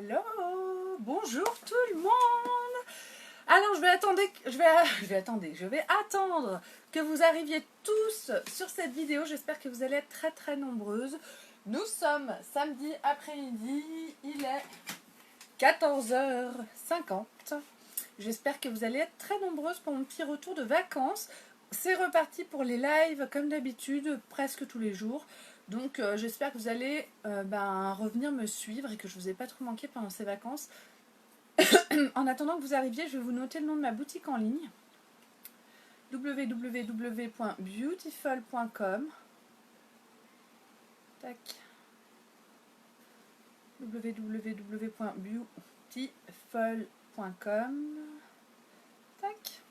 Hello, bonjour tout le monde. Alors je vais attendre que vous arriviez tous sur cette vidéo. J'espère que vous allez être très très nombreuses. Nous sommes samedi après-midi, il est 14h50. J'espère que vous allez être très nombreuses pour mon petit retour de vacances. C'est reparti pour les lives comme d'habitude, presque tous les jours. Donc j'espère que vous allez revenir me suivre et que je ne vous ai pas trop manqué pendant ces vacances. En attendant que vous arriviez, je vais vous noter le nom de ma boutique en ligne. www.beautiful.com. Tac. www.beautiful.com. Tac.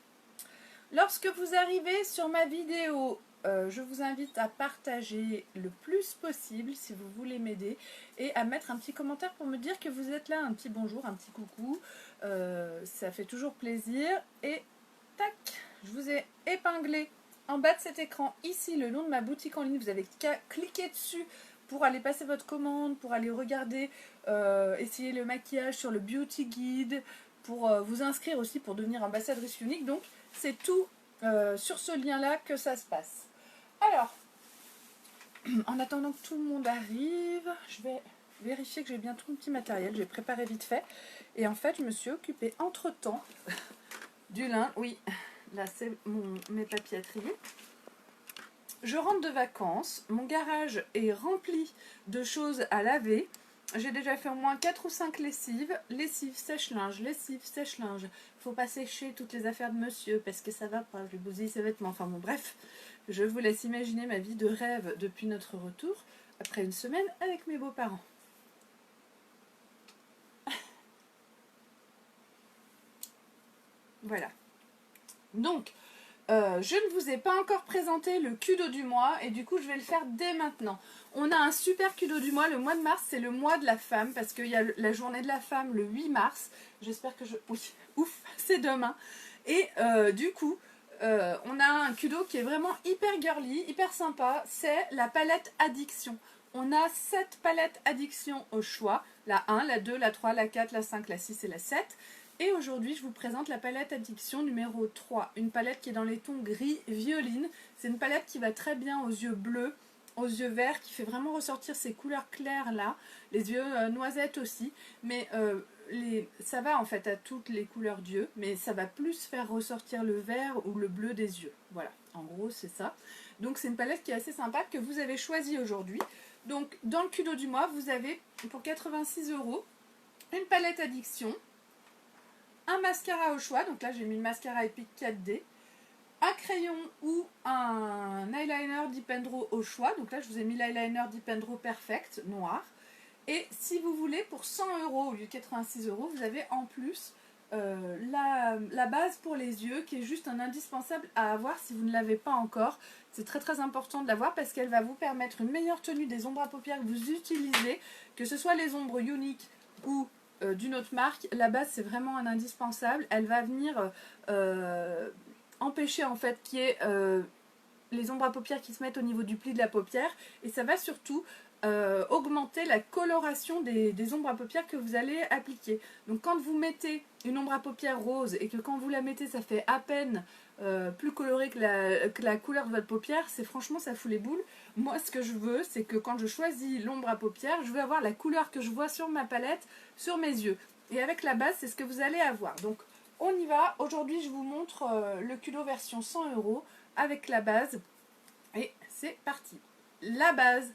Lorsque vous arrivez sur ma vidéo, je vous invite à partager le plus possible si vous voulez m'aider et à mettre un petit commentaire pour me dire que vous êtes là, un petit bonjour, un petit coucou, ça fait toujours plaisir. Et tac, je vous ai épinglé en bas de cet écran ici le nom de ma boutique en ligne. Vous avez qu'à cliquer dessus pour aller passer votre commande, pour aller regarder, essayer le maquillage sur le Beauty Guide, pour vous inscrire aussi pour devenir ambassadrice unique. Donc c'est tout sur ce lien là que ça se passe. Alors, en attendant que tout le monde arrive, je vais vérifier que j'ai bien tout mon petit matériel. J'ai préparé vite fait. Et en fait, je me suis occupée entre temps du linge. Oui, là c'est mes papiers à trier. Je rentre de vacances. Mon garage est rempli de choses à laver. J'ai déjà fait au moins 4 ou 5 lessives. Lessive, sèche-linge, lessive, sèche-linge. Faut pas sécher toutes les affaires de monsieur parce que ça va pas, je vais bousiller ses vêtements. Enfin bon, bref, je vous laisse imaginer ma vie de rêve depuis notre retour, après une semaine avec mes beaux-parents. Voilà. Donc, je ne vous ai pas encore présenté le Kudo du mois et du coup je vais le faire dès maintenant. On a un super Kudo du mois. Le mois de mars, c'est le mois de la femme parce qu'il y a la journée de la femme le 8 mars. J'espère que Oui, ouf, c'est demain. Et du coup, on a un Kudo qui est vraiment hyper girly, hyper sympa. C'est la palette Addiction. On a 7 palettes Addiction au choix. La 1, la 2, la 3, la 4, la 5, la 6 et la 7. Et aujourd'hui, je vous présente la palette Addiction numéro 3. Une palette qui est dans les tons gris violine. C'est une palette qui va très bien aux yeux bleus, aux yeux verts, qui fait vraiment ressortir ces couleurs claires là. Les yeux noisettes aussi. Mais ça va en fait à toutes les couleurs d'yeux. Mais ça va plus faire ressortir le vert ou le bleu des yeux. Voilà, en gros c'est ça. Donc c'est une palette qui est assez sympa que vous avez choisie aujourd'hui. Donc dans le Kudo du mois, vous avez pour 86 € une palette Addiction. Un mascara au choix, donc là j'ai mis le mascara Epic 4D, un crayon ou un eyeliner Dipendro au choix, donc là je vous ai mis l'eyeliner Dipendro Perfect noir. Et si vous voulez, pour 100 € au lieu de 86 €, vous avez en plus la base pour les yeux qui est juste un indispensable à avoir si vous ne l'avez pas encore. C'est très très important de l'avoir parce qu'elle va vous permettre une meilleure tenue des ombres à paupières que vous utilisez, que ce soit les ombres uniques ou d'une autre marque. La base c'est vraiment un indispensable. Elle va venir empêcher en fait qu'il y ait les ombres à paupières qui se mettent au niveau du pli de la paupière et ça va surtout augmenter la coloration des ombres à paupières que vous allez appliquer. Donc quand vous mettez une ombre à paupières rose et que quand vous la mettez ça fait à peine plus coloré que la couleur de votre paupière, c'est franchement ça fout les boules. Moi ce que je veux c'est que quand je choisis l'ombre à paupières, je veux avoir la couleur que je vois sur ma palette, sur mes yeux. Et avec la base c'est ce que vous allez avoir. Donc on y va. Aujourd'hui je vous montre le Kudo version 100 € avec la base. Et c'est parti. La base,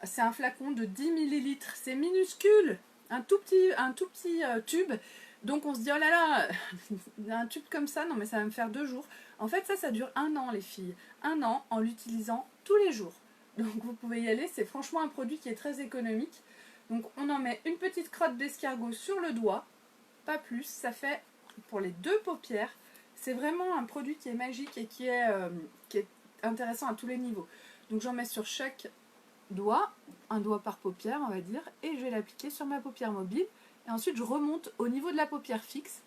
c'est un flacon de 10 ml. C'est minuscule. Un tout petit tube. Donc on se dit, oh là là, un tube comme ça, non mais ça va me faire 2 jours. En fait ça dure 1 an les filles. 1 an en l'utilisant tous les jours. Donc vous pouvez y aller, c'est franchement un produit qui est très économique. Donc on en met une petite crotte d'escargot sur le doigt, pas plus. Ça fait pour les 2 paupières. C'est vraiment un produit qui est magique et qui est intéressant à tous les niveaux. Donc j'en mets sur chaque doigt, un doigt par paupière on va dire, et je vais l'appliquer sur ma paupière mobile. Et ensuite je remonte au niveau de la paupière fixe.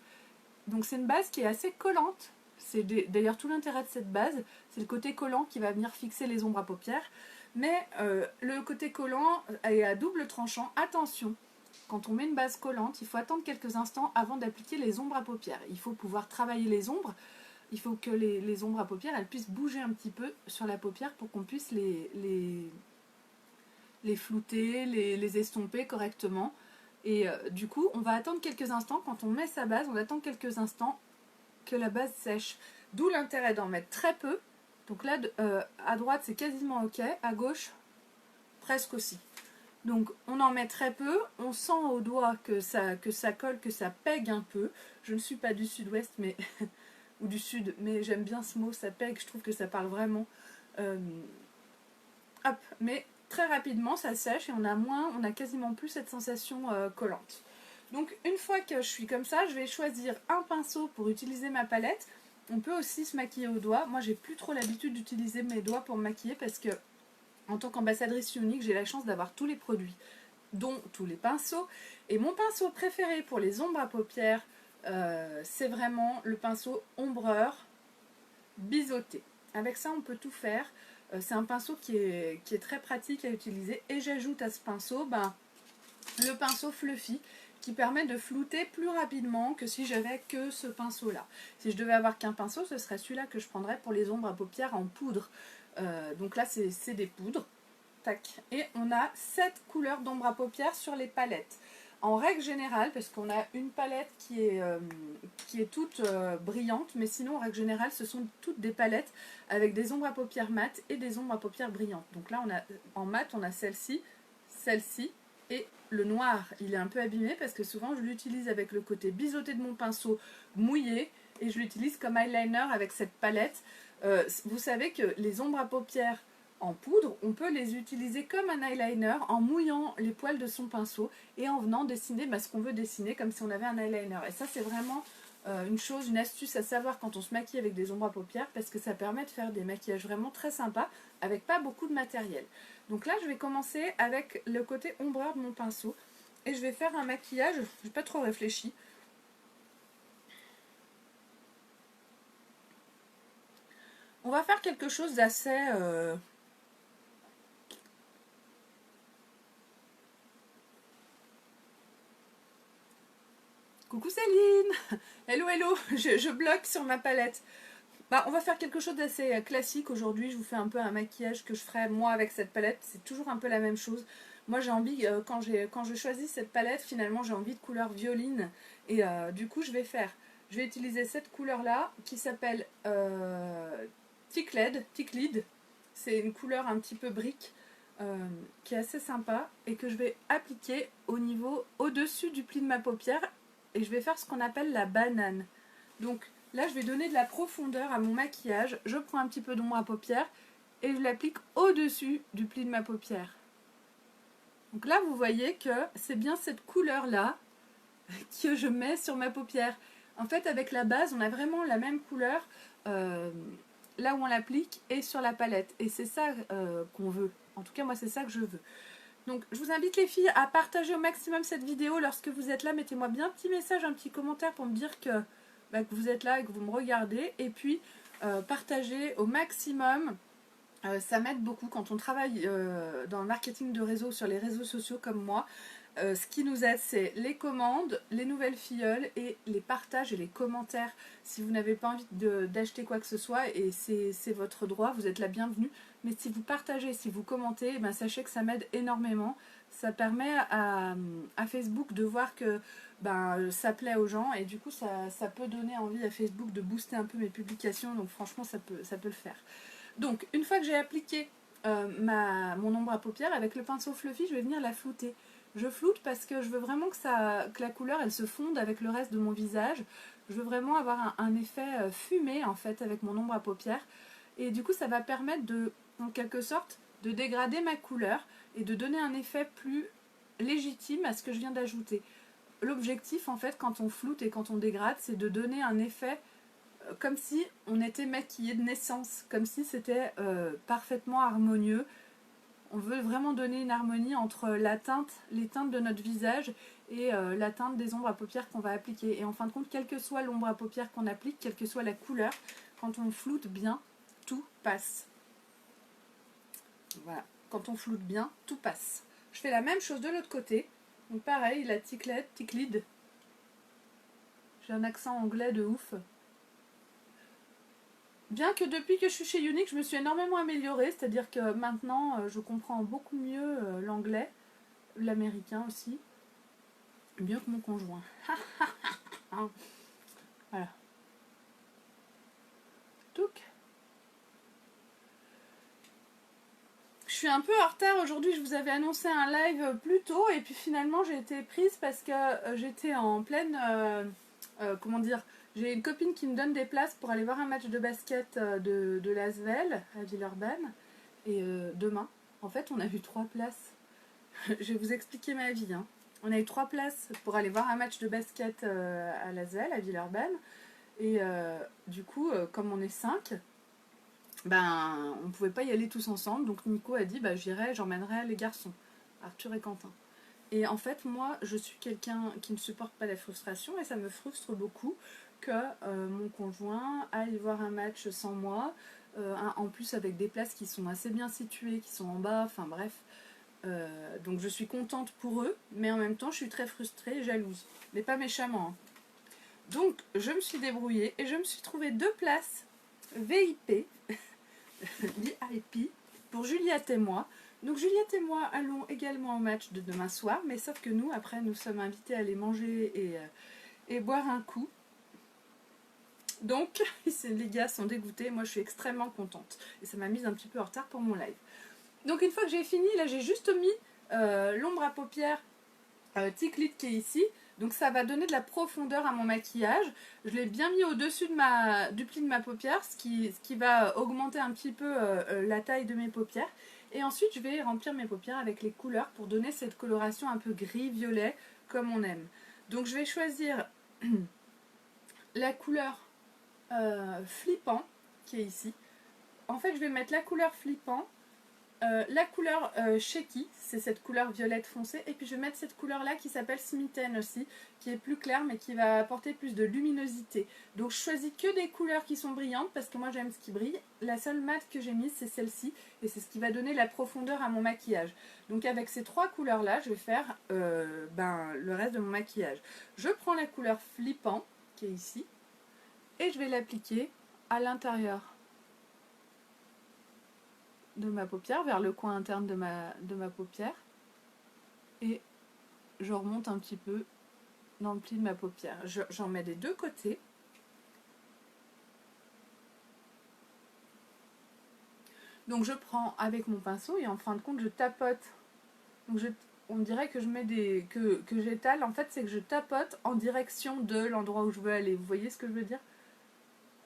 Donc c'est une base qui est assez collante. C'est d'ailleurs tout l'intérêt de cette base, c'est le côté collant qui va venir fixer les ombres à paupières. Mais le côté collant est à double tranchant. Attention, quand on met une base collante, il faut attendre quelques instants avant d'appliquer les ombres à paupières. Il faut pouvoir travailler les ombres. Il faut que les ombres à paupières, elles puissent bouger un petit peu sur la paupière pour qu'on puisse les flouter, les estomper correctement. Et du coup, on va attendre quelques instants. Quand on met sa base, on attend quelques instants que la base sèche. D'où l'intérêt d'en mettre très peu. Donc là, à droite, c'est quasiment ok. À gauche, presque aussi. Donc on en met très peu. On sent au doigt que ça colle, que ça pègue un peu. Je ne suis pas du sud-ouest, mais ou du sud, mais j'aime bien ce mot, ça pègue. Je trouve que ça parle vraiment. Hop, mais très rapidement, ça sèche et on a quasiment plus cette sensation collante. Donc une fois que je suis comme ça, je vais choisir un pinceau pour utiliser ma palette. On peut aussi se maquiller au doigt. Moi, j'ai plus trop l'habitude d'utiliser mes doigts pour me maquiller parce que, en tant qu'ambassadrice unique, j'ai la chance d'avoir tous les produits, dont tous les pinceaux. Et mon pinceau préféré pour les ombres à paupières, c'est vraiment le pinceau ombreur biseauté. Avec ça, on peut tout faire. C'est un pinceau qui est très pratique à utiliser. Et j'ajoute à ce pinceau le pinceau Fluffy, qui permet de flouter plus rapidement que si j'avais que ce pinceau là. Si je devais avoir qu'un pinceau, ce serait celui-là que je prendrais pour les ombres à paupières en poudre. Donc là c'est des poudres. Tac. Et on a 7 couleurs d'ombre à paupières sur les palettes. En règle générale, parce qu'on a une palette qui est toute brillante, mais sinon en règle générale ce sont toutes des palettes avec des ombres à paupières mates et des ombres à paupières brillantes. Donc là en mat on a celle-ci, celle-ci, et le noir, il est un peu abîmé parce que souvent je l'utilise avec le côté biseauté de mon pinceau mouillé et je l'utilise comme eyeliner avec cette palette. Vous savez que les ombres à paupières en poudre, on peut les utiliser comme un eyeliner en mouillant les poils de son pinceau et en venant dessiner ce qu'on veut dessiner comme si on avait un eyeliner. Et ça, c'est vraiment une astuce à savoir quand on se maquille avec des ombres à paupières parce que ça permet de faire des maquillages vraiment très sympas avec pas beaucoup de matériel. Donc là, je vais commencer avec le côté ombreur de mon pinceau et je vais faire un maquillage, je n'ai pas trop réfléchi. On va faire quelque chose d'assez... Coucou Céline. Hello, hello. Je bloque sur ma palette. On va faire quelque chose d'assez classique aujourd'hui. Je vous fais un peu un maquillage que je ferais moi avec cette palette. C'est toujours un peu la même chose. Moi j'ai envie, quand je choisis cette palette, finalement j'ai envie de couleur violine. Et du coup je vais utiliser cette couleur là qui s'appelle Ticlid. C'est une couleur un petit peu brique qui est assez sympa et que je vais appliquer au-dessus du pli de ma paupière. Et je vais faire ce qu'on appelle la banane. Donc là, je vais donner de la profondeur à mon maquillage. Je prends un petit peu d'ombre à paupières et je l'applique au-dessus du pli de ma paupière. Donc là, vous voyez que c'est bien cette couleur-là que je mets sur ma paupière. En fait, avec la base, on a vraiment la même couleur là où on l'applique et sur la palette. Et c'est ça qu'on veut. En tout cas, moi, c'est ça que je veux. Donc, je vous invite les filles à partager au maximum cette vidéo. Lorsque vous êtes là, mettez-moi bien un petit message, un petit commentaire pour me dire que vous êtes là et que vous me regardez. Et puis, partagez au maximum. Ça m'aide beaucoup quand on travaille dans le marketing de réseau, sur les réseaux sociaux comme moi. Ce qui nous aide, c'est les commandes, les nouvelles filleuls et les partages et les commentaires. Si vous n'avez pas envie d'acheter quoi que ce soit, et c'est votre droit, vous êtes la bienvenue. Mais si vous partagez, si vous commentez, sachez que ça m'aide énormément. Ça permet à Facebook de voir que ça plaît aux gens et du coup ça peut donner envie à Facebook de booster un peu mes publications. Donc franchement ça peut le faire. Donc une fois que j'ai appliqué mon ombre à paupières avec le pinceau Fluffy, je vais venir la flouter. Je floute parce que je veux vraiment que la couleur elle se fonde avec le reste de mon visage. Je veux vraiment avoir un effet fumé en fait avec mon ombre à paupières. Et du coup ça va permettre en quelque sorte de dégrader ma couleur et de donner un effet plus légitime à ce que je viens d'ajouter. L'objectif en fait quand on floute et quand on dégrade, c'est de donner un effet comme si on était maquillé de naissance, comme si c'était parfaitement harmonieux. On veut vraiment donner une harmonie entre les teintes de notre visage et la teinte des ombres à paupières qu'on va appliquer. Et en fin de compte, quelle que soit l'ombre à paupières qu'on applique, quelle que soit la couleur, quand on floute bien, tout passe. Voilà, quand on floute bien, tout passe. Je fais la même chose de l'autre côté. Donc pareil, la ticlide. J'ai un accent anglais de ouf. Bien que depuis que je suis chez Unique, je me suis énormément améliorée, c'est-à-dire que maintenant je comprends beaucoup mieux l'anglais, l'américain aussi, mieux que mon conjoint. Hein, voilà. Donc, je suis un peu en retard aujourd'hui, je vous avais annoncé un live plus tôt et puis finalement j'ai été prise parce que j'étais en pleine... comment dire, j'ai une copine qui me donne des places pour aller voir un match de basket de l'Asvel à Villeurbanne. Et demain, en fait, on a eu 3 places. Je vais vous expliquer ma vie. Hein. On a eu 3 places pour aller voir un match de basket à l'Asvel, à Villeurbanne. Et du coup, comme on est 5, ben, on ne pouvait pas y aller tous ensemble. Donc Nico a dit, bah, j'emmènerai les garçons, Arthur et Quentin. Et en fait, moi, je suis quelqu'un qui ne supporte pas la frustration et ça me frustre beaucoup que mon conjoint aille voir un match sans moi, en plus avec des places qui sont assez bien situées, qui sont en bas, enfin bref. Donc je suis contente pour eux, mais en même temps, je suis très frustrée et jalouse. Mais pas méchamment. Hein. Donc, je me suis débrouillée et je me suis trouvé 2 places VIP, VIP, pour Juliette et moi. Donc Juliette et moi allons également au match de demain soir, mais sauf que nous, après, nous sommes invités à aller manger et boire un coup. Donc, les gars sont dégoûtés, moi je suis extrêmement contente. Et ça m'a mise un petit peu en retard pour mon live. Donc une fois que j'ai fini, là j'ai juste mis l'ombre à paupières Ticlite qui est ici. Donc ça va donner de la profondeur à mon maquillage. Je l'ai bien mis au-dessus du pli de ma paupière, ce qui va augmenter un petit peu la taille de mes paupières. Et ensuite je vais remplir mes paupières avec les couleurs pour donner cette coloration un peu gris-violet comme on aime. Donc je vais choisir la couleur flippant qui est ici. En fait je vais mettre la couleur flippant, la couleur shaky, c'est cette couleur violette foncée, et puis je vais mettre cette couleur là qui s'appelle Smitten aussi, qui est plus claire mais qui va apporter plus de luminosité. Donc je choisis que des couleurs qui sont brillantes parce que moi j'aime ce qui brille. La seule mat que j'ai mise c'est celle-ci et c'est ce qui va donner la profondeur à mon maquillage. Donc avec ces 3 couleurs là je vais faire le reste de mon maquillage. Je prends la couleur flippant qui est ici et je vais l'appliquer à l'intérieur de ma paupière, vers le coin interne de ma paupière, et je remonte un petit peu dans le pli de ma paupière. J'en mets des 2 côtés. Donc je prends avec mon pinceau et en fin de compte je tapote. Donc on dirait que je mets que j'étale. En fait c'est que je tapote en direction de l'endroit où je veux aller. Vous voyez ce que je veux dire?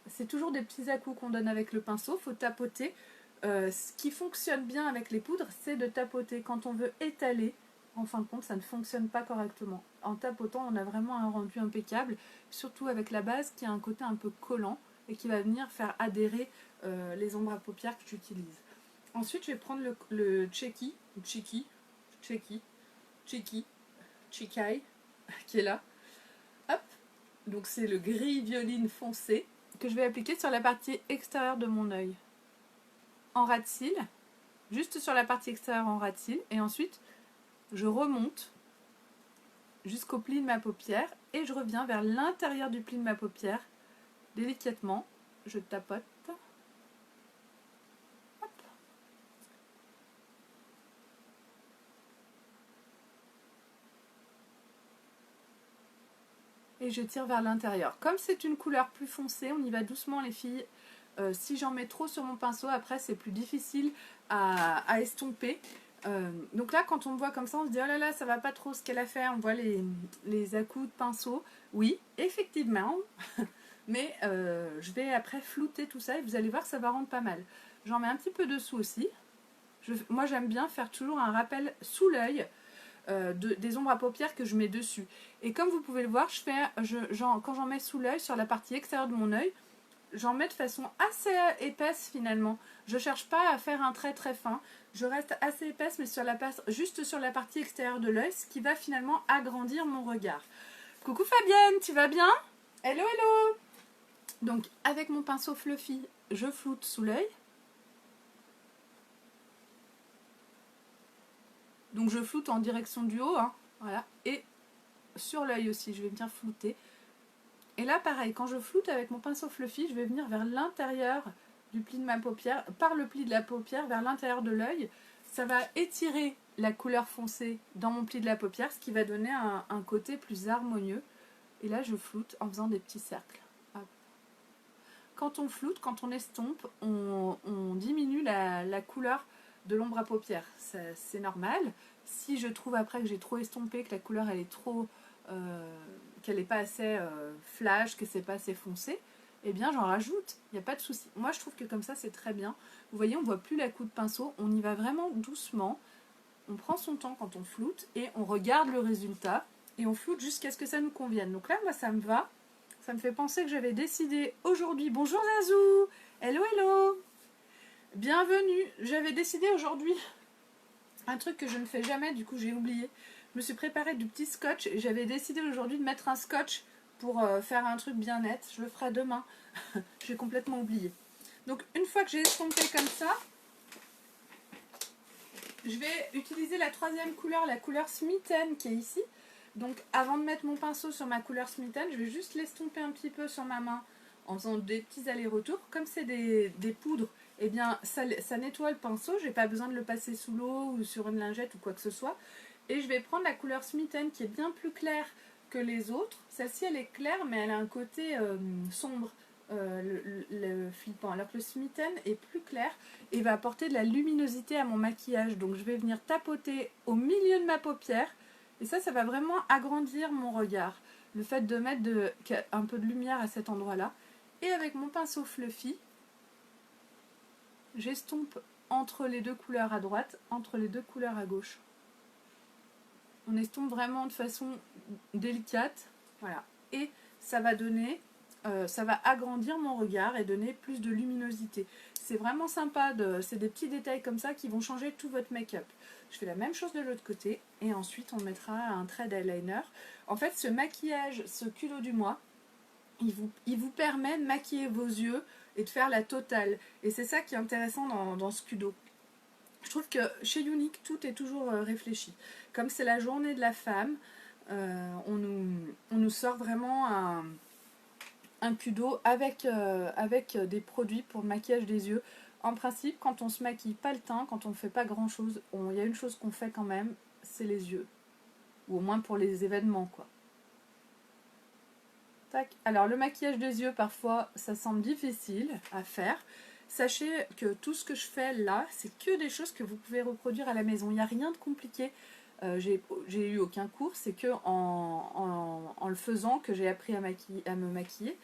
C'est toujours des petits à-coups qu'on donne avec le pinceau. Faut tapoter. Ce qui fonctionne bien avec les poudres, c'est de tapoter. Quand on veut étaler, en fin de compte, ça ne fonctionne pas correctement. En tapotant, on a vraiment un rendu impeccable, surtout avec la base qui a un côté un peu collant et qui va venir faire adhérer les ombres à paupières que j'utilise. Ensuite, je vais prendre le Cheeky, qui est là. Hop, donc c'est le gris violine foncé que je vais appliquer sur la partie extérieure de mon œil. En ras de cils, juste sur la partie extérieure en ras de cils, et ensuite je remonte jusqu'au pli de ma paupière et je reviens vers l'intérieur du pli de ma paupière délicatement, je tapote. Hop. Et je tire vers l'intérieur. Comme c'est une couleur plus foncée, on y va doucement les filles. Si j'en mets trop sur mon pinceau, après c'est plus difficile à estomper. Donc là, quand on me voit comme ça, on se dit oh là là, ça va pas trop ce qu'elle a fait. On voit les à-coups de pinceau. Oui, effectivement. Mais je vais après flouter tout ça et vous allez voir que ça va rendre pas mal. J'en mets un petit peu dessous aussi. Moi, j'aime bien faire toujours un rappel sous l'œil des ombres à paupières que je mets dessus. Et comme vous pouvez le voir, quand j'en mets sous l'œil, sur la partie extérieure de mon œil, j'en mets de façon assez épaisse finalement. Je cherche pas à faire un trait très fin. Je reste assez épaisse mais juste sur la partie extérieure de l'œil, ce qui va finalement agrandir mon regard. Coucou Fabienne, tu vas bien? Hello hello. Donc avec mon pinceau fluffy, je floute sous l'œil. Donc je floute en direction du haut. Hein. Voilà. Et sur l'œil aussi, je vais bien flouter. Et là, pareil, quand je floute avec mon pinceau fluffy, je vais venir vers l'intérieur du pli de ma paupière, par le pli de la paupière, vers l'intérieur de l'œil. Ça va étirer la couleur foncée dans mon pli de la paupière, ce qui va donner un côté plus harmonieux. Et là, je floute en faisant des petits cercles. Hop. Quand on floute, quand on estompe, on diminue la couleur de l'ombre à paupières. C'est normal. Si je trouve après que j'ai trop estompé, que la couleur elle est trop... qu'elle n'est pas assez flash, que c'est pas assez foncé, eh bien j'en rajoute, il n'y a pas de souci. Moi je trouve que comme ça c'est très bien. Vous voyez, on ne voit plus la coupe de pinceau, on y va vraiment doucement, on prend son temps quand on floute et on regarde le résultat et on floute jusqu'à ce que ça nous convienne. Donc là moi ça me va, ça me fait penser que j'avais décidé aujourd'hui, bonjour Zazou, hello hello, bienvenue, j'avais décidé aujourd'hui un truc que je ne fais jamais, du coup j'ai oublié. Je me suis préparé du petit scotch et j'avais décidé aujourd'hui de mettre un scotch pour faire un truc bien net. Je le ferai demain. J'ai complètement oublié. Donc une fois que j'ai estompé comme ça, je vais utiliser la troisième couleur, la couleur Smitten qui est ici. Donc avant de mettre mon pinceau sur ma couleur Smitten, je vais juste l'estomper un petit peu sur ma main en faisant des petits allers-retours. Comme c'est des poudres, eh bien ça nettoie le pinceau. Je n'ai pas besoin de le passer sous l'eau ou sur une lingette ou quoi que ce soit. Et je vais prendre la couleur Smitten qui est bien plus claire que les autres. Celle-ci elle est claire mais elle a un côté sombre, le flippant. Alors que le Smitten est plus clair et va apporter de la luminosité à mon maquillage. Donc je vais venir tapoter au milieu de ma paupière. Et ça va vraiment agrandir mon regard. Le fait de mettre un peu de lumière à cet endroit-là. Et avec mon pinceau fluffy, j'estompe entre les deux couleurs à droite, entre les deux couleurs à gauche. On estompe vraiment de façon délicate, voilà. Et ça va donner, ça va agrandir mon regard et donner plus de luminosité. C'est vraiment sympa, c'est des petits détails comme ça qui vont changer tout votre make-up. Je fais la même chose de l'autre côté et ensuite on mettra un trait d'eyeliner. En fait, ce maquillage, ce culot du mois, il vous permet de maquiller vos yeux et de faire la totale. Et c'est ça qui est intéressant dans ce culot. Je trouve que chez Younique, tout est toujours réfléchi. Comme c'est la journée de la femme, on nous sort vraiment un culot avec des produits pour le maquillage des yeux. En principe, quand on se maquille pas le teint, quand on ne fait pas grand chose, il y a une chose qu'on fait quand même, c'est les yeux. Ou au moins pour les événements, quoi. Tac. Alors le maquillage des yeux, parfois, ça semble difficile à faire. Sachez que tout ce que je fais là, c'est que des choses que vous pouvez reproduire à la maison. Il n'y a rien de compliqué. J'ai eu aucun cours, c'est que en le faisant que j'ai appris à me maquiller,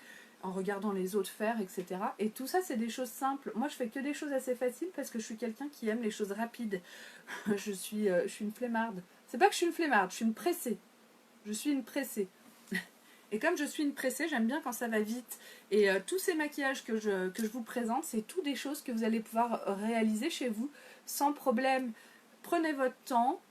en regardant les autres faire, etc. Et tout ça, c'est des choses simples. Moi, je fais que des choses assez faciles parce que je suis quelqu'un qui aime les choses rapides. je suis une flemmarde. C'est pas que je suis une flemmarde, je suis une pressée. Je suis une pressée. Et comme je suis une pressée, j'aime bien quand ça va vite. Et tous ces maquillages que je vous présente, c'est tout des choses que vous allez pouvoir réaliser chez vous sans problème. Prenez votre temps.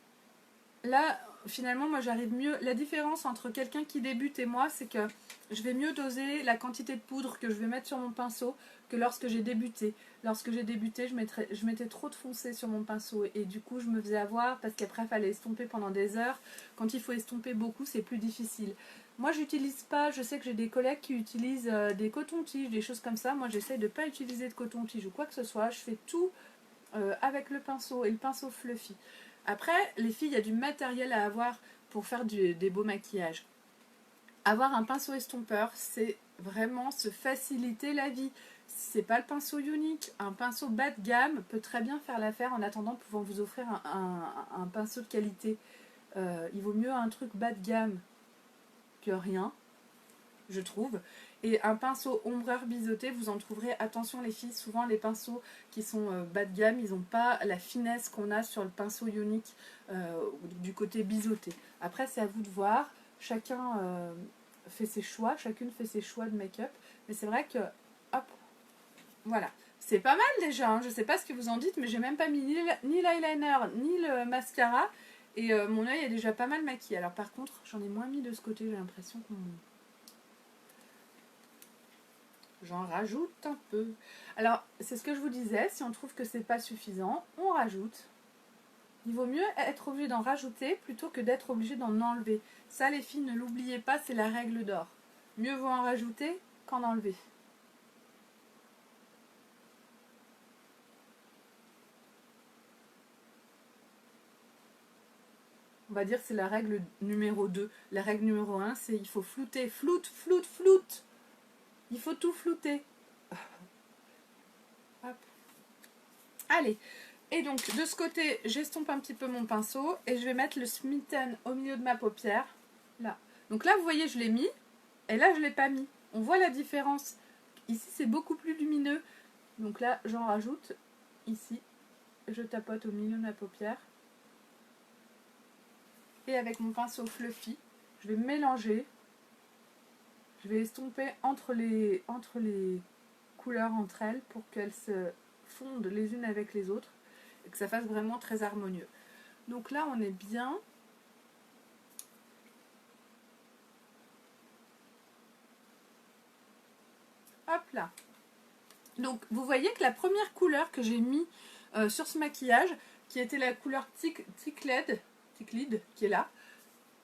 Là, finalement, moi j'arrive mieux. La différence entre quelqu'un qui débute et moi, c'est que je vais mieux doser la quantité de poudre que je vais mettre sur mon pinceau que lorsque j'ai débuté. Lorsque j'ai débuté, je mettais trop de foncé sur mon pinceau et du coup je me faisais avoir parce qu'après il fallait estomper pendant des heures. Quand il faut estomper beaucoup, c'est plus difficile. Moi j'utilise pas, je sais que j'ai des collègues qui utilisent des cotons-tiges, des choses comme ça. Moi j'essaye de ne pas utiliser de coton-tige ou quoi que ce soit. Je fais tout avec le pinceau et le pinceau fluffy. Après, les filles, il y a du matériel à avoir pour faire des beaux maquillages. Avoir un pinceau estompeur, c'est vraiment se faciliter la vie. C'est pas le pinceau unique. Un pinceau bas de gamme peut très bien faire l'affaire en attendant pouvant vous offrir un pinceau de qualité. Il vaut mieux un truc bas de gamme que rien, je trouve. Et un pinceau ombreur biseauté, vous en trouverez, attention les filles, souvent les pinceaux qui sont bas de gamme, ils n'ont pas la finesse qu'on a sur le pinceau ionique du côté biseauté. Après c'est à vous de voir, chacun fait ses choix, chacune fait ses choix de make-up, mais c'est vrai que, hop, voilà. C'est pas mal déjà, hein. Je sais pas ce que vous en dites, mais j'ai même pas mis ni l'eyeliner, ni le mascara, et mon œil est déjà pas mal maquillé. Alors par contre, j'en ai moins mis de ce côté, j'ai l'impression qu'on... J'en rajoute un peu. Alors, c'est ce que je vous disais, si on trouve que c'est pas suffisant, on rajoute. Il vaut mieux être obligé d'en rajouter plutôt que d'être obligé d'en enlever. Ça les filles, ne l'oubliez pas, c'est la règle d'or. Mieux vaut en rajouter qu'en enlever. On va dire que c'est la règle numéro 2. La règle numéro 1, c'est il faut flouter. Floute, floute, floute. Il faut tout flouter. Hop. Allez. Et donc, de ce côté, j'estompe un petit peu mon pinceau. Et je vais mettre le smitten au milieu de ma paupière. Là. Donc là, vous voyez, je l'ai mis. Et là, je ne l'ai pas mis. On voit la différence. Ici, c'est beaucoup plus lumineux. Donc là, j'en rajoute. Ici, je tapote au milieu de ma paupière. Et avec mon pinceau fluffy, je vais mélanger. Je vais estomper entre les couleurs entre elles pour qu'elles se fondent les unes avec les autres et que ça fasse vraiment très harmonieux. Donc là, on est bien. Hop là. Donc, vous voyez que la première couleur que j'ai mis sur ce maquillage, qui était la couleur Tickled, qui est là,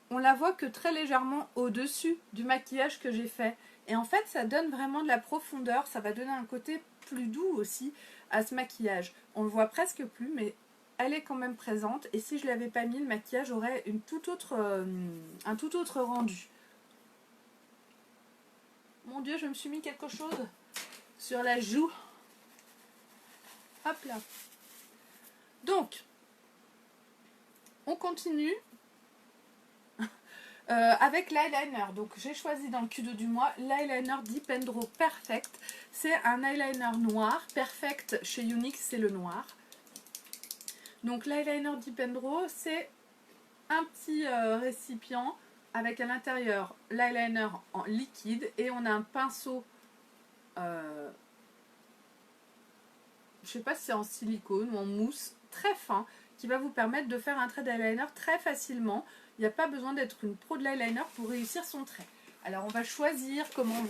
on la voit que très légèrement au-dessus du maquillage que j'ai fait. Et en fait, ça donne vraiment de la profondeur, ça va donner un côté plus doux aussi à ce maquillage. On le voit presque plus, mais elle est quand même présente. Et si je ne l'avais pas mis, le maquillage aurait un tout autre rendu. Mon Dieu, je me suis mis quelque chose sur la joue. Hop là. Donc, on continue. Avec l'eyeliner, donc j'ai choisi dans le Kudo du mois l'eyeliner Dipendro Perfect. C'est un eyeliner noir, Perfect chez Younix c'est le noir. Donc l'eyeliner Dipendro c'est un petit récipient avec à l'intérieur l'eyeliner en liquide et on a un pinceau, je sais pas si c'est en silicone ou en mousse, très fin qui va vous permettre de faire un trait d'eyeliner très facilement. Il n'y a pas besoin d'être une pro de l'eyeliner pour réussir son trait. Alors on va choisir comment on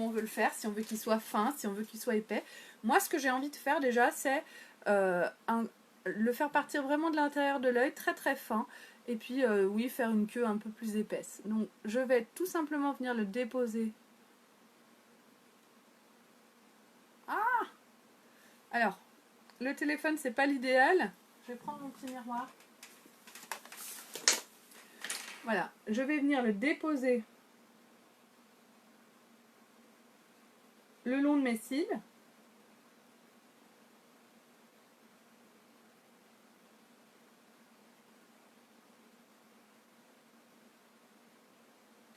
veut le faire, si on veut qu'il soit fin, si on veut qu'il soit épais. Moi ce que j'ai envie de faire déjà c'est le faire partir vraiment de l'intérieur de l'œil, très très fin. Et puis oui, faire une queue un peu plus épaisse. Donc je vais tout simplement venir le déposer. Ah! Alors, le téléphone c'est pas l'idéal. Je vais prendre mon petit miroir. Voilà, je vais venir le déposer le long de mes cils.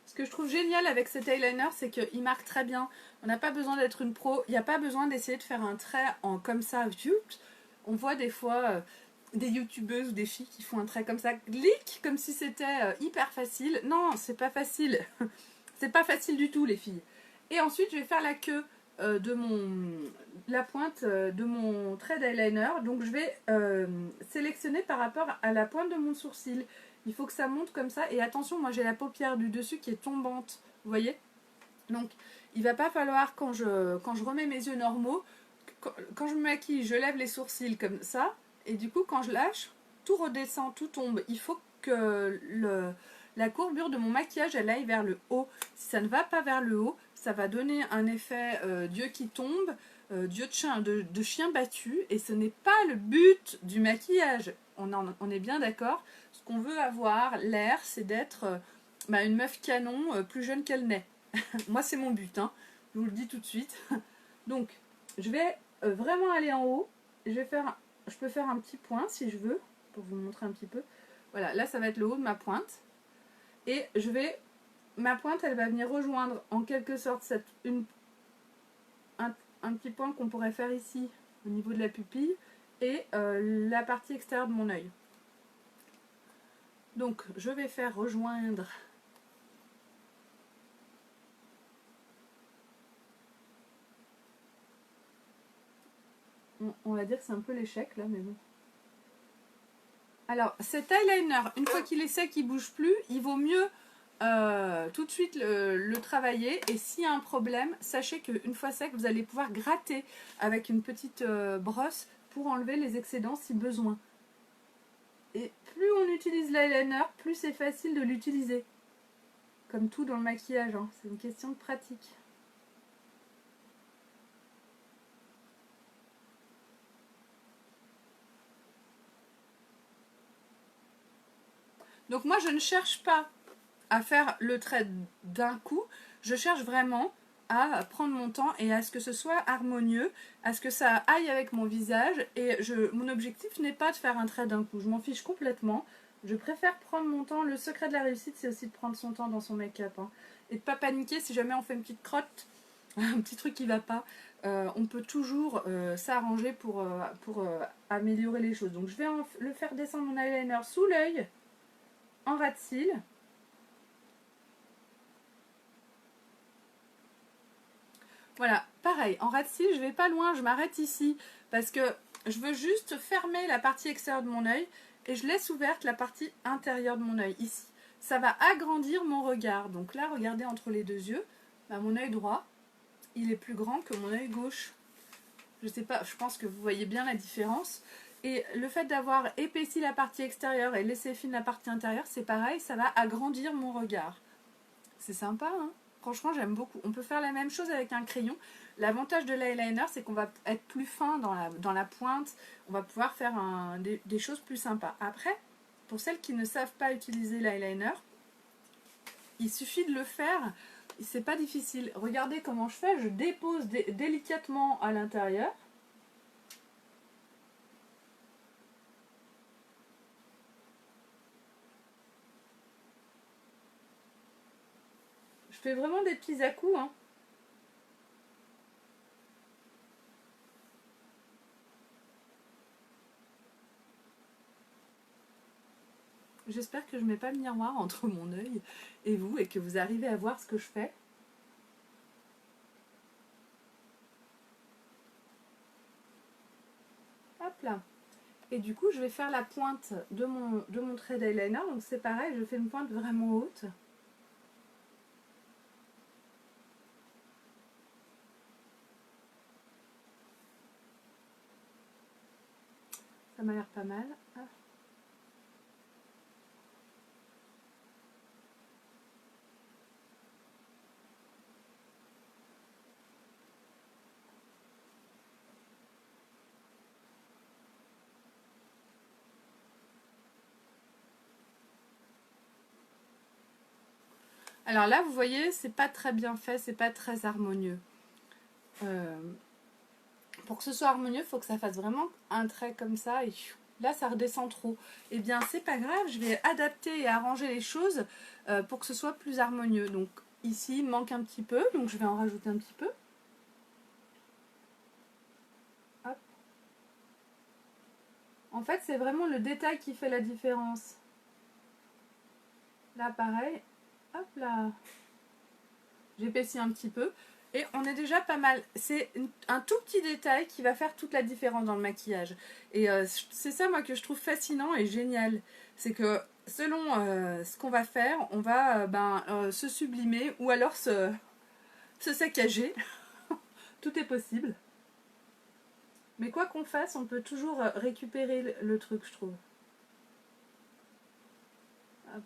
Ce que je trouve génial avec cet eyeliner, c'est qu'il marque très bien. On n'a pas besoin d'être une pro, il n'y a pas besoin d'essayer de faire un trait comme ça. On voit des fois des youtubeuses ou des filles qui font un trait comme ça, glic, comme si c'était hyper facile. Non, c'est pas facile. C'est pas facile du tout les filles. Et ensuite je vais faire la queue la pointe de mon trait d'eyeliner. Donc je vais sélectionner par rapport à la pointe de mon sourcil. Il faut que ça monte comme ça. Et attention, moi j'ai la paupière du dessus qui est tombante. Vous voyez? Donc il va pas falloir quand je remets mes yeux normaux, quand je me maquille, je lève les sourcils comme ça. Et du coup quand je lâche, tout redescend, tout tombe. Il faut que la courbure de mon maquillage elle aille vers le haut. Si ça ne va pas vers le haut, ça va donner un effet Dieu qui tombe, Dieu de chien battu. Et ce n'est pas le but du maquillage. On est bien d'accord. Ce qu'on veut avoir, l'air, c'est d'être une meuf canon plus jeune qu'elle n'est. Moi c'est mon but, hein. Je vous le dis tout de suite. Donc je vais vraiment aller en haut. Je peux faire un petit point si je veux, pour vous montrer un petit peu. Voilà, là ça va être le haut de ma pointe. Et ma pointe elle va venir rejoindre en quelque sorte un petit point qu'on pourrait faire ici au niveau de la pupille et la partie extérieure de mon œil. Donc je vais faire rejoindre on va dire que c'est un peu l'échec là, mais bon. Alors cet eyeliner, une fois qu'il est sec, il ne bouge plus, il vaut mieux tout de suite le travailler. Et s'il y a un problème, sachez qu'une fois sec, vous allez pouvoir gratter avec une petite brosse pour enlever les excédents si besoin. Et plus on utilise l'eyeliner, plus c'est facile de l'utiliser. Comme tout dans le maquillage, hein. C'est une question de pratique. Donc moi je ne cherche pas à faire le trait d'un coup, je cherche vraiment à prendre mon temps et à ce que ce soit harmonieux, à ce que ça aille avec mon visage. Et mon objectif n'est pas de faire un trait d'un coup, je m'en fiche complètement. Je préfère prendre mon temps. Le secret de la réussite, c'est aussi de prendre son temps dans son make-up, hein. Et de ne pas paniquer si jamais on fait une petite crotte, un petit truc qui ne va pas. On peut toujours s'arranger pour améliorer les choses. Donc je vais le faire descendre mon eyeliner sous l'œil, en ras de cils. Voilà, pareil, en ras de cils, je vais pas loin, je m'arrête ici parce que je veux juste fermer la partie extérieure de mon œil et je laisse ouverte la partie intérieure de mon œil ici. Ça va agrandir mon regard. Donc là, regardez entre les deux yeux, bah, mon œil droit, il est plus grand que mon œil gauche. Je sais pas, je pense que vous voyez bien la différence. Et le fait d'avoir épaissi la partie extérieure et laissé fine la partie intérieure, c'est pareil, ça va agrandir mon regard. C'est sympa, hein? Franchement, j'aime beaucoup. On peut faire la même chose avec un crayon. L'avantage de l'eyeliner, c'est qu'on va être plus fin dans la pointe. On va pouvoir faire des choses plus sympas. Après, pour celles qui ne savent pas utiliser l'eyeliner, il suffit de le faire. C'est pas difficile. Regardez comment je fais. Je dépose délicatement à l'intérieur. Je fais vraiment des petits à-coups, hein. J'espère que je ne mets pas le miroir entre mon œil et vous et que vous arrivez à voir ce que je fais. Hop là. Et du coup, je vais faire la pointe de mon trait d'eyeliner. Donc c'est pareil, je fais une pointe vraiment haute. Ça m'a l'air pas mal. Ah. Alors là, vous voyez, c'est pas très bien fait, c'est pas très harmonieux. Pour que ce soit harmonieux, il faut que ça fasse vraiment un trait comme ça et là ça redescend trop. Eh bien c'est pas grave, je vais adapter et arranger les choses pour que ce soit plus harmonieux. Donc ici il manque un petit peu, donc je vais en rajouter un petit peu. Hop. En fait c'est vraiment le détail qui fait la différence. Là pareil, hop là, j'épaissis un petit peu. Et on est déjà pas mal. C'est un tout petit détail qui va faire toute la différence dans le maquillage. Et c'est ça, moi, que je trouve fascinant et génial. C'est que selon ce qu'on va faire, on va se sublimer ou alors se saccager. Tout est possible. Mais quoi qu'on fasse, on peut toujours récupérer le truc, je trouve. Hop.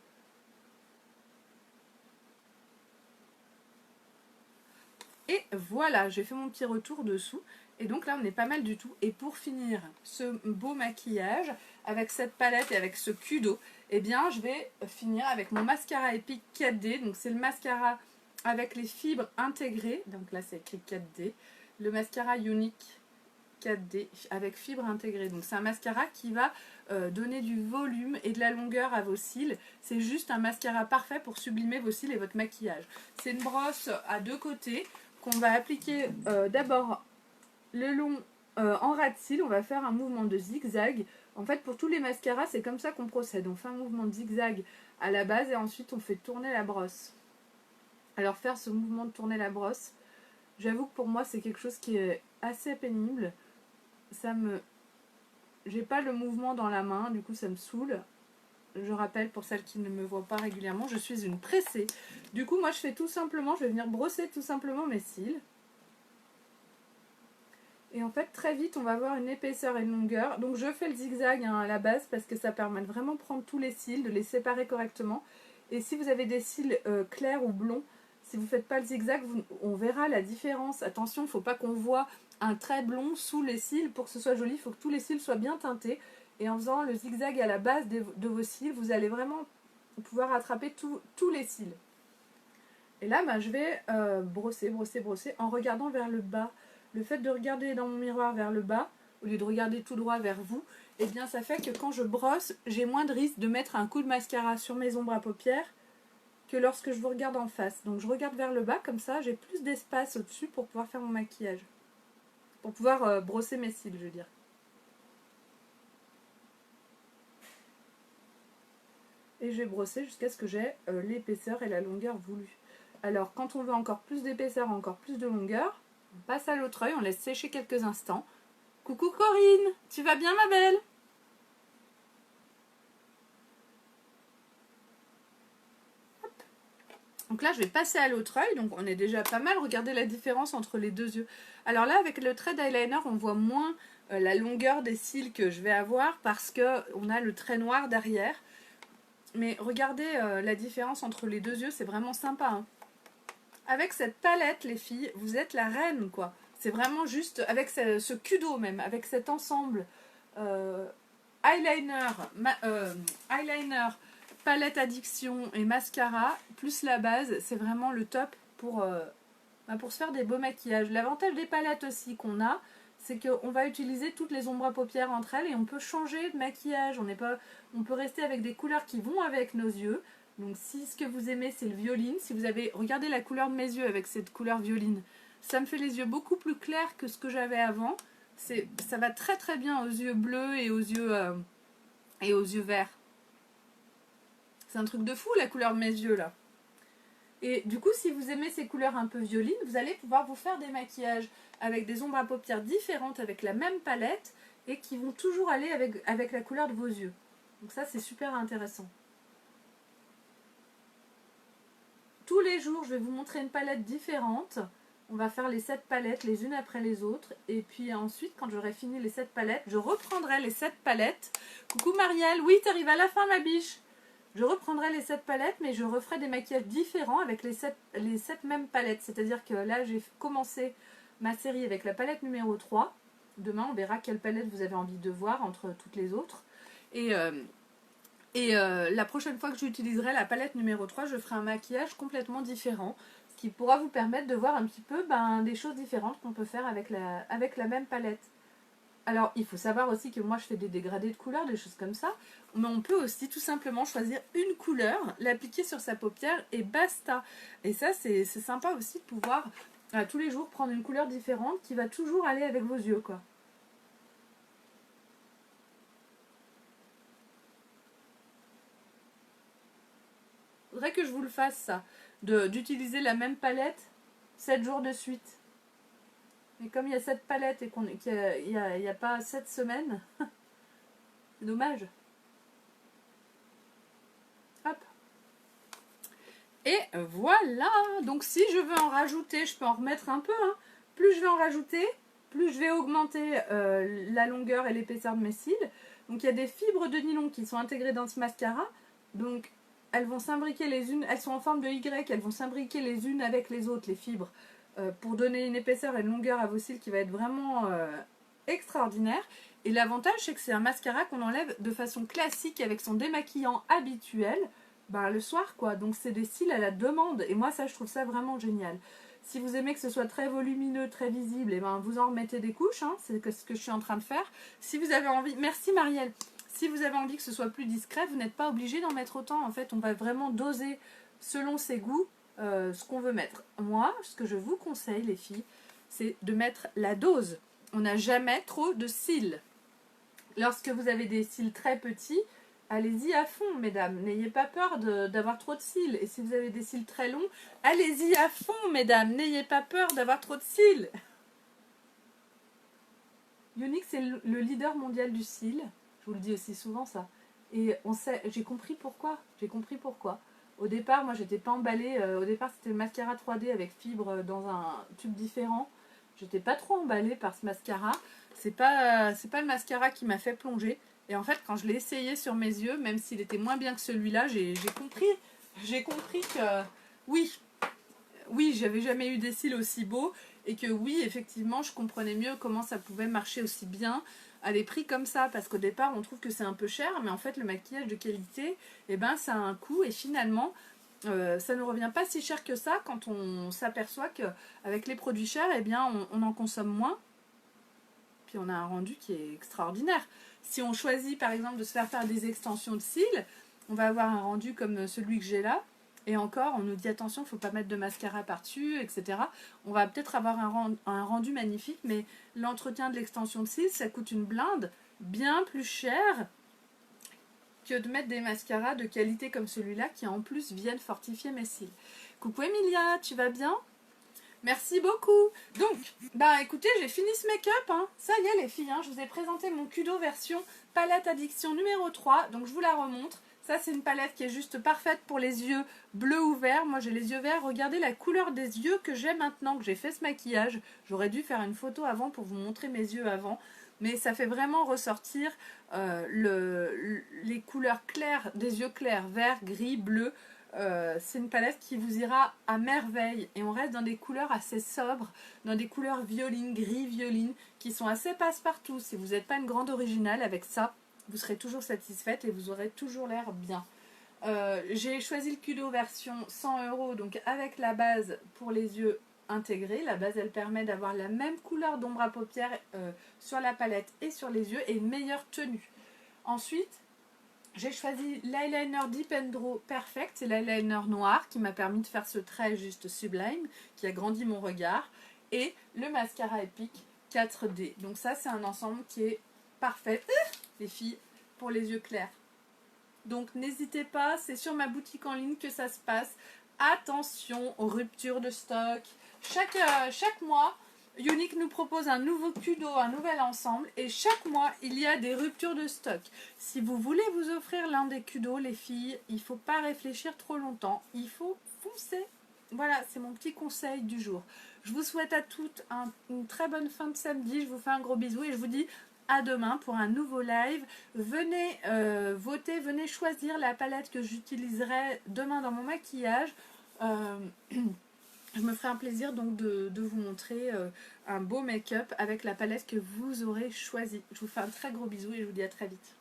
Et voilà, j'ai fait mon petit retour dessous. Et donc là, on est pas mal du tout. Et pour finir ce beau maquillage, avec cette palette et avec ce cul d'eau, eh bien, je vais finir avec mon mascara Epic 4D. Donc, c'est le mascara avec les fibres intégrées. Donc là, c'est écrit 4D. Le mascara Unique 4D avec fibres intégrées. Donc, c'est un mascara qui va donner du volume et de la longueur à vos cils. C'est juste un mascara parfait pour sublimer vos cils et votre maquillage. C'est une brosse à deux côtés qu'on va appliquer d'abord le long en ras de cils. On va faire un mouvement de zigzag. En fait, pour tous les mascaras, c'est comme ça qu'on procède. On fait un mouvement de zigzag à la base et ensuite on fait tourner la brosse. Alors faire ce mouvement de tourner la brosse, j'avoue que pour moi c'est quelque chose qui est assez pénible. J'ai pas le mouvement dans la main, du coup ça me saoule. Je rappelle pour celles qui ne me voient pas régulièrement, je suis une pressée. Du coup moi je fais tout simplement, je vais venir brosser tout simplement mes cils. Et en fait, très vite, on va avoir une épaisseur et une longueur. Donc je fais le zigzag hein, à la base parce que ça permet de vraiment prendre tous les cils, de les séparer correctement. Et si vous avez des cils clairs ou blonds, si vous ne faites pas le zigzag, on verra la différence. Attention, il ne faut pas qu'on voit un trait blond sous les cils. Pour que ce soit joli, il faut que tous les cils soient bien teintés. Et en faisant le zigzag à la base de vos cils, vous allez vraiment pouvoir attraper tous les cils. Et là, je vais brosser en regardant vers le bas. Le fait de regarder dans mon miroir vers le bas, au lieu de regarder tout droit vers vous, eh bien ça fait que quand je brosse, j'ai moins de risque de mettre un coup de mascara sur mes ombres à paupières que lorsque je vous regarde en face. Donc je regarde vers le bas, comme ça j'ai plus d'espace au-dessus pour pouvoir faire mon maquillage. Pour pouvoir brosser mes cils, je veux dire. Et je vais brosser jusqu'à ce que j'ai l'épaisseur et la longueur voulue. Alors quand on veut encore plus d'épaisseur, encore plus de longueur, on passe à l'autre œil, on laisse sécher quelques instants. Coucou Corinne, tu vas bien ma belle? Hop. Donc là je vais passer à l'autre œil, donc on est déjà pas mal. Regardez la différence entre les deux yeux. Alors là avec le trait d'eyeliner on voit moins la longueur des cils que je vais avoir parce qu'on a le trait noir derrière. Mais regardez la différence entre les deux yeux, c'est vraiment sympa hein. Avec cette palette, les filles, vous êtes la reine, quoi. C'est vraiment juste, avec ce cudo même, avec cet ensemble eyeliner, palette addiction et mascara, plus la base, c'est vraiment le top pour se faire des beaux maquillages. L'avantage des palettes aussi qu'on a, c'est qu'on va utiliser toutes les ombres à paupières entre elles et on peut changer de maquillage. On peut rester avec des couleurs qui vont avec nos yeux. Donc si ce que vous aimez c'est le violine, si vous avez regardé la couleur de mes yeux avec cette couleur violine, ça me fait les yeux beaucoup plus clairs que ce que j'avais avant. Ça va très très bien aux yeux bleus et aux yeux verts. C'est un truc de fou la couleur de mes yeux là. Et du coup si vous aimez ces couleurs un peu violines, vous allez pouvoir vous faire des maquillages avec des ombres à paupières différentes avec la même palette et qui vont toujours aller avec la couleur de vos yeux. Donc ça c'est super intéressant. Tous les jours, je vais vous montrer une palette différente. On va faire les 7 palettes les unes après les autres. Et puis ensuite, quand j'aurai fini les 7 palettes, je reprendrai les 7 palettes. Coucou Marielle, oui, t'arrives à la fin ma biche. Je reprendrai les 7 palettes, mais je referai des maquillages différents avec les 7 mêmes palettes. C'est-à-dire que là, j'ai commencé ma série avec la palette numéro 3. Demain, on verra quelle palette vous avez envie de voir entre toutes les autres. Et la prochaine fois que j'utiliserai la palette numéro 3, je ferai un maquillage complètement différent. Ce qui pourra vous permettre de voir un petit peu des choses différentes qu'on peut faire avec la même palette. Alors, il faut savoir aussi que moi, je fais des dégradés de couleurs, des choses comme ça. Mais on peut aussi tout simplement choisir une couleur, l'appliquer sur sa paupière et basta. Et ça, c'est sympa aussi de pouvoir tous les jours prendre une couleur différente qui va toujours aller avec vos yeux, quoi. Faudrait que je vous le fasse ça, d'utiliser la même palette 7 jours de suite. Mais comme il y a 7 palettes et qu'il n'y a pas 7 semaines, c'est dommage. Hop. Et voilà. Donc si je veux en rajouter, je peux en remettre un peu. Hein. Plus je vais en rajouter, plus je vais augmenter la longueur et l'épaisseur de mes cils. Donc il y a des fibres de nylon qui sont intégrées dans ce mascara. Donc elles vont s'imbriquer les unes, elles sont en forme de Y, elles vont s'imbriquer les unes avec les autres, les fibres, pour donner une épaisseur et une longueur à vos cils qui va être vraiment extraordinaire. Et l'avantage, c'est que c'est un mascara qu'on enlève de façon classique avec son démaquillant habituel, le soir quoi. Donc c'est des cils à la demande et moi ça je trouve ça vraiment génial. Si vous aimez que ce soit très volumineux, très visible, et vous en remettez des couches, hein, c'est ce que je suis en train de faire. Si vous avez envie, merci Marielle. Si vous avez envie que ce soit plus discret, vous n'êtes pas obligé d'en mettre autant. En fait, on va vraiment doser selon ses goûts ce qu'on veut mettre. Moi, ce que je vous conseille, les filles, c'est de mettre la dose. On n'a jamais trop de cils. Lorsque vous avez des cils très petits, allez-y à fond, mesdames. N'ayez pas peur d'avoir trop de cils. Et si vous avez des cils très longs, allez-y à fond, mesdames. N'ayez pas peur d'avoir trop de cils. Younique, c'est le leader mondial du cil. Je vous le dis aussi souvent ça. Et j'ai compris pourquoi. Au départ, moi j'étais pas emballée. Au départ, c'était le mascara 3D avec fibres dans un tube différent. J'étais pas trop emballée par ce mascara. C'est pas le mascara qui m'a fait plonger. Et en fait, quand je l'ai essayé sur mes yeux, même s'il était moins bien que celui-là, j'ai compris que oui, j'avais jamais eu des cils aussi beaux et que oui, effectivement, je comprenais mieux comment ça pouvait marcher aussi bien à des prix comme ça. Parce qu'au départ, on trouve que c'est un peu cher, mais en fait, le maquillage de qualité, eh ben, ça a un coût et finalement, ça ne revient pas si cher que ça quand on s'aperçoit qu'avec les produits chers, eh bien, on en consomme moins. Puis on a un rendu qui est extraordinaire. Si on choisit par exemple de se faire des extensions de cils, on va avoir un rendu comme celui que j'ai là. Et encore, on nous dit attention, il ne faut pas mettre de mascara par-dessus, etc. On va peut-être avoir un rendu magnifique, mais l'entretien de l'extension de cils, ça coûte une blinde bien plus cher que de mettre des mascaras de qualité comme celui-là qui en plus viennent fortifier mes cils. Coucou Emilia, tu vas bien ? Merci beaucoup. Donc, bah écoutez, j'ai fini ce make-up. Hein. Ça y est les filles, hein, je vous ai présenté mon Kudo version palette addiction numéro 3. Donc je vous la remontre. Ça c'est une palette qui est juste parfaite pour les yeux bleus ou verts. Moi j'ai les yeux verts. Regardez la couleur des yeux que j'ai maintenant que j'ai fait ce maquillage. J'aurais dû faire une photo avant pour vous montrer mes yeux avant. Mais ça fait vraiment ressortir les couleurs claires des yeux clairs, vert, gris, bleu. C'est une palette qui vous ira à merveille et on reste dans des couleurs assez sobres, dans des couleurs violines, gris violine, qui sont assez passe-partout. Si vous n'êtes pas une grande originale, avec ça, vous serez toujours satisfaite et vous aurez toujours l'air bien. J'ai choisi le Kudo version 100 €, donc avec la base pour les yeux intégrée. La base, elle permet d'avoir la même couleur d'ombre à paupières sur la palette et sur les yeux et une meilleure tenue. Ensuite, j'ai choisi l'eyeliner Deep Draw Perfect, c'est l'eyeliner noir qui m'a permis de faire ce trait juste sublime, qui a grandi mon regard, et le mascara Epic 4D. Donc ça, c'est un ensemble qui est parfait, les filles, pour les yeux clairs. Donc n'hésitez pas, c'est sur ma boutique en ligne que ça se passe. Attention aux ruptures de stock. Chaque mois, Younique nous propose un nouveau Kudo, un nouvel ensemble, et chaque mois, il y a des ruptures de stock. Si vous voulez vous offrir l'un des Kudo, les filles, il ne faut pas réfléchir trop longtemps, il faut foncer. Voilà, c'est mon petit conseil du jour. Je vous souhaite à toutes une très bonne fin de samedi, je vous fais un gros bisou et je vous dis à demain pour un nouveau live. Venez voter, venez choisir la palette que j'utiliserai demain dans mon maquillage. Je me ferai un plaisir donc de vous montrer un beau make-up avec la palette que vous aurez choisie. Je vous fais un très gros bisou et je vous dis à très vite.